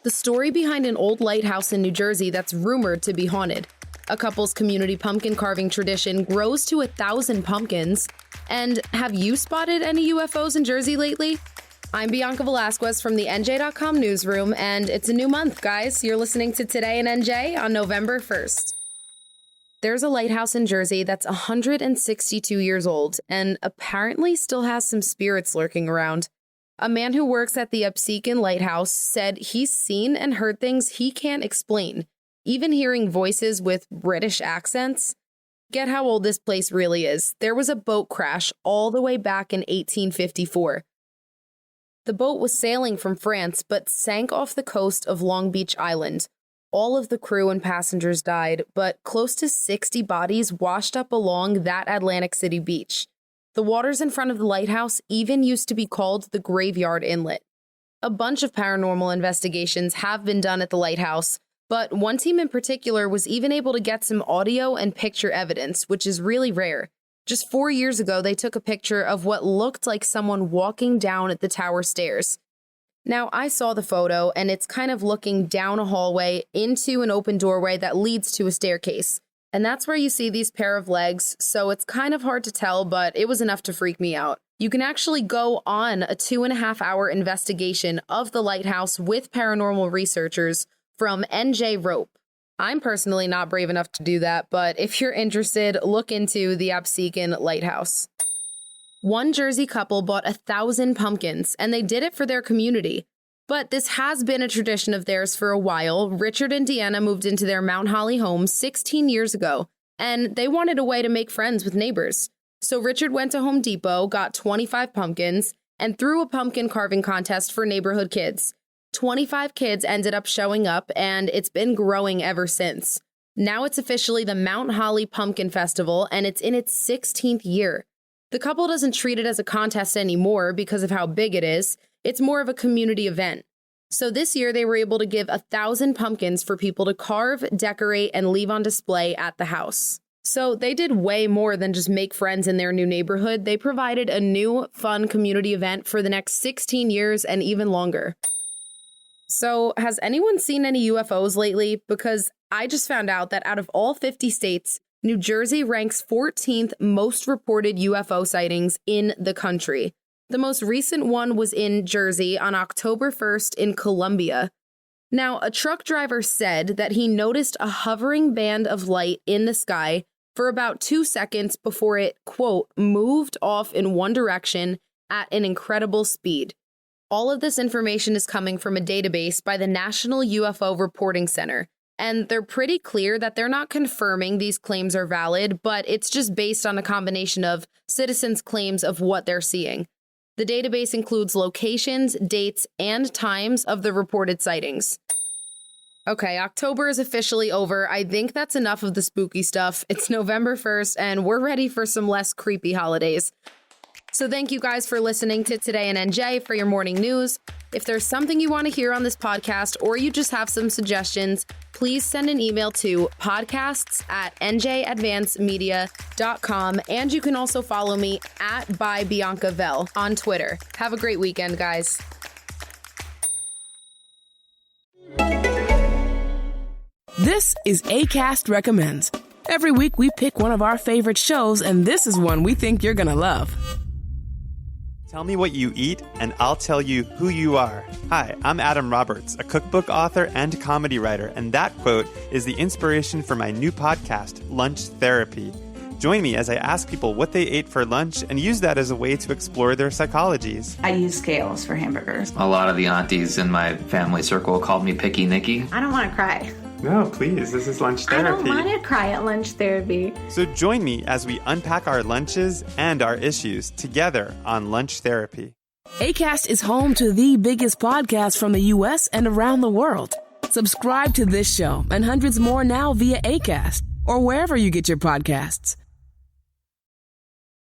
The story behind an old lighthouse in New Jersey that's rumored to be haunted. A couple's community pumpkin carving tradition grows to 1,000 pumpkins. And have you spotted any UFOs in Jersey lately? I'm Bianca Velasquez from the NJ.com newsroom, and it's a new month, guys. You're listening to Today in NJ on November 1st. There's a lighthouse in Jersey that's 162 years old and apparently still has some spirits lurking around. A man who works at the Upseekin Lighthouse said he's seen and heard things he can't explain, even hearing voices with British accents. Get how old this place really is. There was a boat crash all the way back in 1854. The boat was sailing from France but sank off the coast of Long Beach Island. All of the crew and passengers died, but close to 60 bodies washed up along that Atlantic City beach. The waters in front of the lighthouse even used to be called the Graveyard Inlet. A bunch of paranormal investigations have been done at the lighthouse, but one team in particular was even able to get some audio and picture evidence, which is really rare. Just 4 years ago, they took a picture of what looked like someone walking down at the tower stairs. Now, I saw the photo, and it's kind of looking down a hallway into an open doorway that leads to a staircase. And that's where you see these pair of legs, so it's kind of hard to tell, but it was enough to freak me out. You can actually go on a 2.5-hour investigation of the lighthouse with paranormal researchers from NJ Rope. I'm personally not brave enough to do that, but if you're interested, look into the Upseekin Lighthouse. One Jersey couple bought 1,000 pumpkins, and they did it for their community. But this has been a tradition of theirs for a while. Richard and Deanna moved into their Mount Holly home 16 years ago, and they wanted a way to make friends with neighbors. So Richard went to Home Depot, got 25 pumpkins, and threw a pumpkin carving contest for neighborhood kids. 25 kids ended up showing up, and it's been growing ever since. Now it's officially the Mount Holly Pumpkin Festival, and it's in its 16th year. The couple doesn't treat it as a contest anymore because of how big it is. It's more of a community event. So this year they were able to give 1,000 pumpkins for people to carve, decorate, and leave on display at the house. So they did way more than just make friends in their new neighborhood. They provided a new, fun community event for the next 16 years and even longer. So has anyone seen any UFOs lately? Because I just found out that out of all 50 states, New Jersey ranks 14th most reported UFO sightings in the country. The most recent one was in Jersey on October 1st in Columbia. Now, a truck driver said that he noticed a hovering band of light in the sky for about 2 seconds before it, quote, moved off in one direction at an incredible speed. All of this information is coming from a database by the National UFO Reporting Center. And they're pretty clear that they're not confirming these claims are valid, but it's just based on a combination of citizens' claims of what they're seeing. The database includes locations, dates, and times of the reported sightings. Okay, October is officially over. I think that's enough of the spooky stuff. It's November 1st, and we're ready for some less creepy holidays. So thank you guys for listening to Today in NJ for your morning news. If there's something you want to hear on this podcast or you just have some suggestions, please send an email to podcasts@njadvancemedia.com. And you can also follow me @bybiancavel on Twitter. Have a great weekend, guys. This is Acast Recommends. Every week we pick one of our favorite shows, and this is one we think you're going to love. Tell me what you eat, and I'll tell you who you are. Hi, I'm Adam Roberts, a cookbook author and comedy writer, and that quote is the inspiration for my new podcast, Lunch Therapy. Join me as I ask people what they ate for lunch and use that as a way to explore their psychologies. I use scales for hamburgers. A lot of the aunties in my family circle called me Picky Nicky. I don't want to cry. No, please, this is Lunch Therapy. I don't want to cry at Lunch Therapy. So join me as we unpack our lunches and our issues together on Lunch Therapy. Acast is home to the biggest podcasts from the U.S. and around the world. Subscribe to this show and hundreds more now via Acast or wherever you get your podcasts.